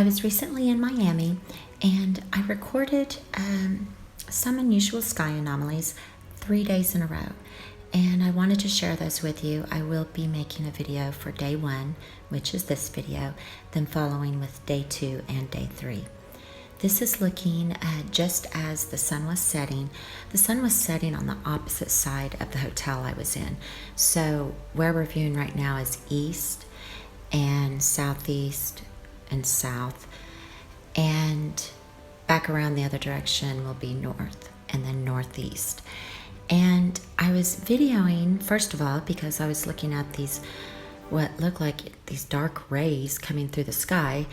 I was recently in Miami and I recorded some unusual sky anomalies 3 days in a row. And I wanted to share those with you. I will be making a video for day 1, which is this video, then following with day 2 and day 3. This is looking just as the sun was setting. The sun was setting on the opposite side of the hotel I was in. So where we're viewing right now is east and southeast and south. And back around the other direction will be north and then northeast. And I was videoing, first of all, because I was looking at these, what looked like these dark rays coming through the sky.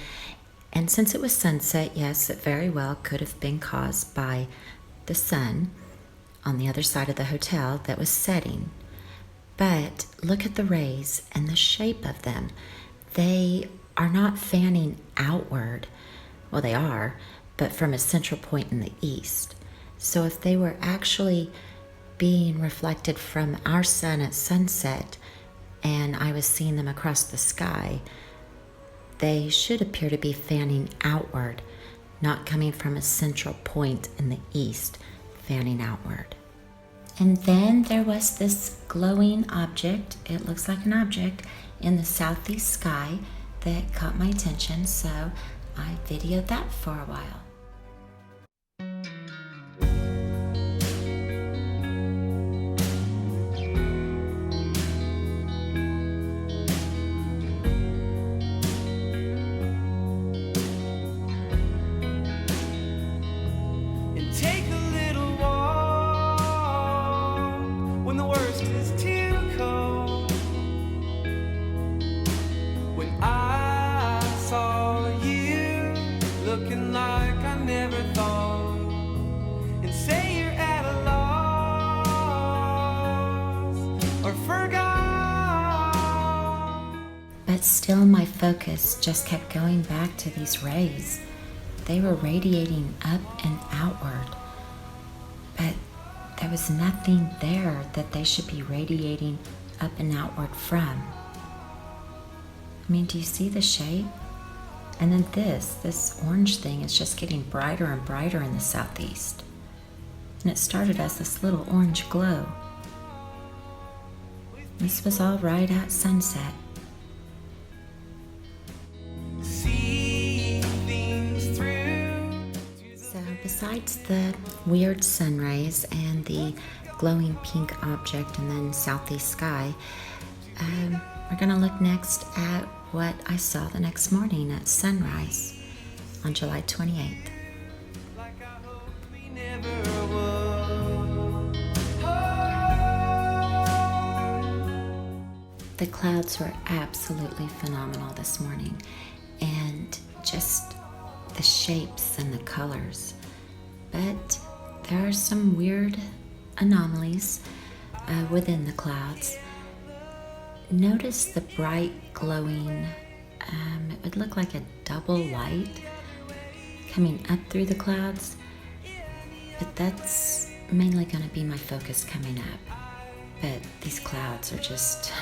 And since it was sunset, yes, it very well could have been caused by the sun on the other side of the hotel that was setting. But look at the rays and the shape of them. They are not fanning outward. Well, they are, but from a central point in the east. So if they were actually being reflected from our sun at sunset and I was seeing them across the sky, they should appear to be fanning outward, not coming from a central point in the east, fanning outward. And then there was this glowing object, it looks like an object, in the southeast sky that caught my attention, so I videoed that for a while. Take a little walk when the worst is too cold. When I saw you looking like I never thought, and say you're at a loss or forgot. But still my focus just kept going back to these rays. They were radiating up and outward, but there was nothing there that they should be radiating up and outward from. I mean, do you see the shape? And then this orange thing is just getting brighter and brighter in the southeast. And it started as this little orange glow. This was all right at sunset. Besides the weird sun rays and the glowing pink object and then southeast sky, we're going to look next at what I saw the next morning at sunrise on July 28th. The clouds were absolutely phenomenal this morning, and just the shapes and the colors. But there are some weird anomalies within the clouds. Notice the bright glowing, it would look like a double light coming up through the clouds, but that's mainly going to be my focus coming up. But these clouds are just,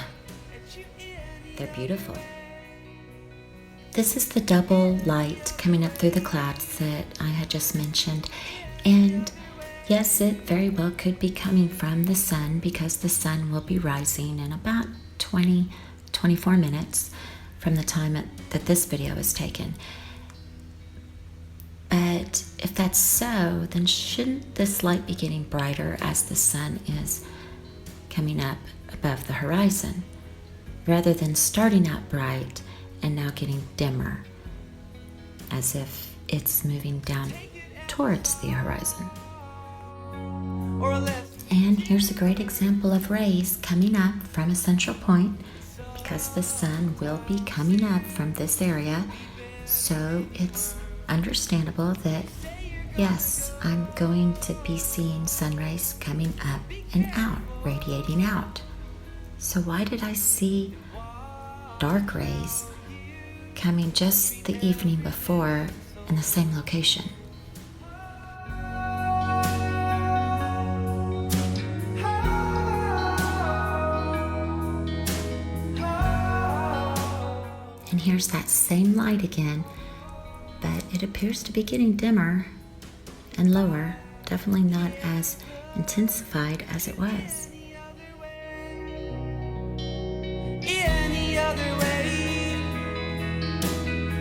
they're beautiful. This is the double light coming up through the clouds that I had just mentioned. And yes, it very well could be coming from the sun, because the sun will be rising in about 24 minutes from the time that this video is taken. But if that's so, then shouldn't this light be getting brighter as the sun is coming up above the horizon, rather than starting out bright and now getting dimmer, as if it's moving down towards the horizon? And here's a great example of rays coming up from a central point, because the sun will be coming up from this area, so it's understandable that, yes, I'm going to be seeing sun rays coming up and out, radiating out. So why did I see dark rays coming just the evening before in the same location? And here's that same light again it appears to be getting dimmer and lower, definitely not as intensified as it was. Any other way,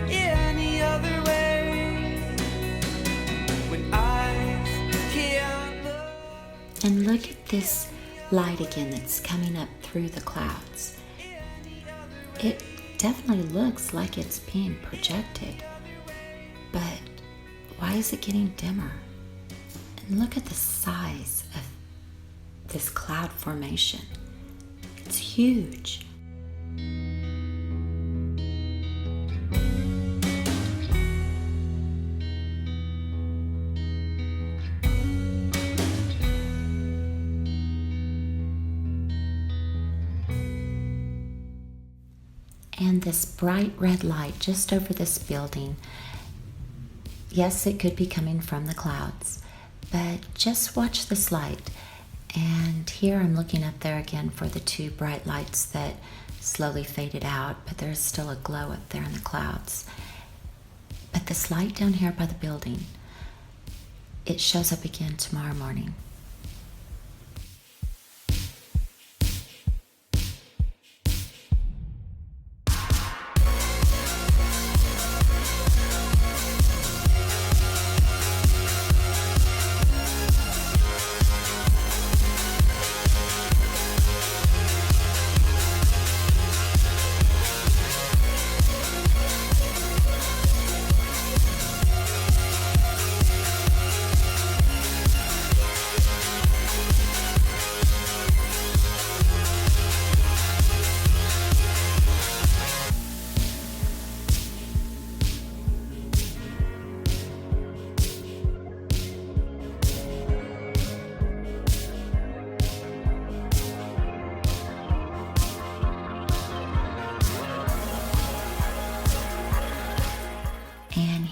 any other way, when eyes can't look. And look at this light again that's coming up through the clouds. It definitely looks like it's being projected, but why is it getting dimmer? And look at the size of this cloud formation. It's huge. And this bright red light just over this building, yes, it could be coming from the clouds, but just watch this light. And here I'm looking up there again for the two bright lights that slowly faded out, but there's still a glow up there in the clouds. But this light down here by the building, it shows up again tomorrow morning.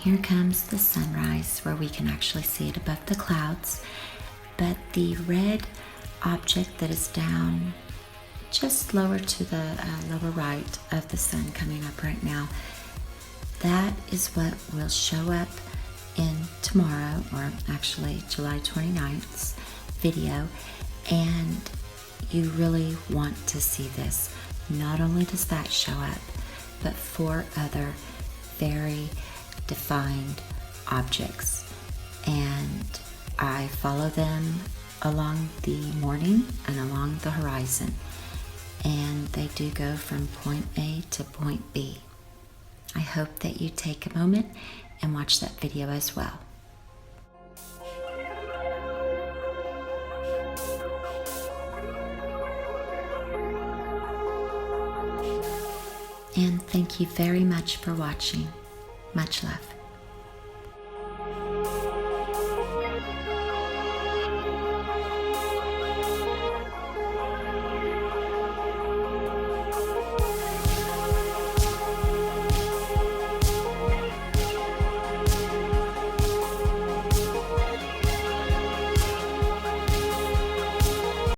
Here comes the sunrise where we can actually see it above the clouds, but the red object that is down just lower to the lower right of the sun coming up right now, that is what will show up in tomorrow, or actually July 29th's video. And you really want to see this. Not only does that show up, but 4 other very defined objects, and I follow them along the morning and along the horizon, and they do go from point A to point B. I hope that you take a moment and watch that video as well. And thank you very much for watching. Much love.